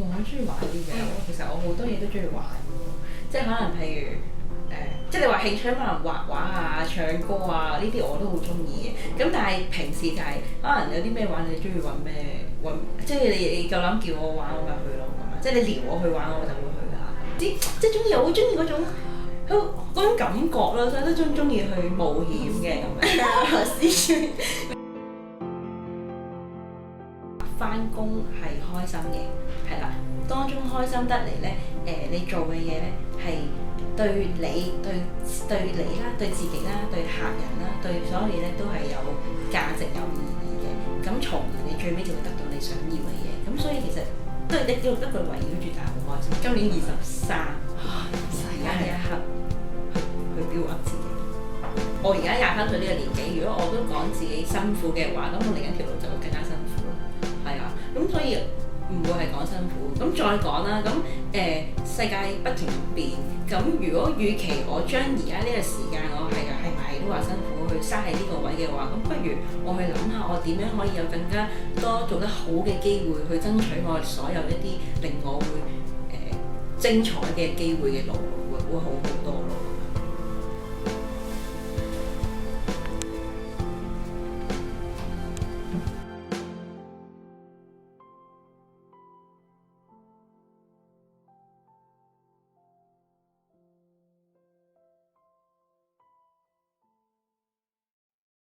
我中意玩啲嘅，其實我好多嘢都中意玩喎，即係可能譬如即係你話興趣可能畫畫啊、唱歌啊呢啲我都好中意嘅。咁但係平時就係、可能有啲咩玩，你中意揾咩揾？即係你夠膽叫我玩，我咪去咯咁啊！即係你撩我去玩，我就會去㗎啦。即係中意，我好中意嗰種感覺咯，所以都中意去冒險嘅咁樣。翻工係開心嘅，係啦。當中開心得嚟咧，你做嘅嘢咧係對你啦、對自己啦、對客人啦、對所有嘢咧都係有價值、有意義嘅。咁從而你最尾就會得到你想要嘅嘢。咁所以其實都係一句圍繞住，但係好開心。今年23，而家呢一刻去標壓自己。我而家23歲呢個年紀，如果我都講自己辛苦嘅話，咁我嚟緊條路就會更加辛苦咯。係啊，咁所以唔會係講辛苦。咁再講啦，咁世界不停變。咁如果與其我將而家呢個時間我係咪都話辛苦去嘥喺呢個位嘅話，咁不如我去諗下我點樣可以有更加多做得好嘅機會去爭取我所有一啲令我會精彩嘅機會嘅路，會好好。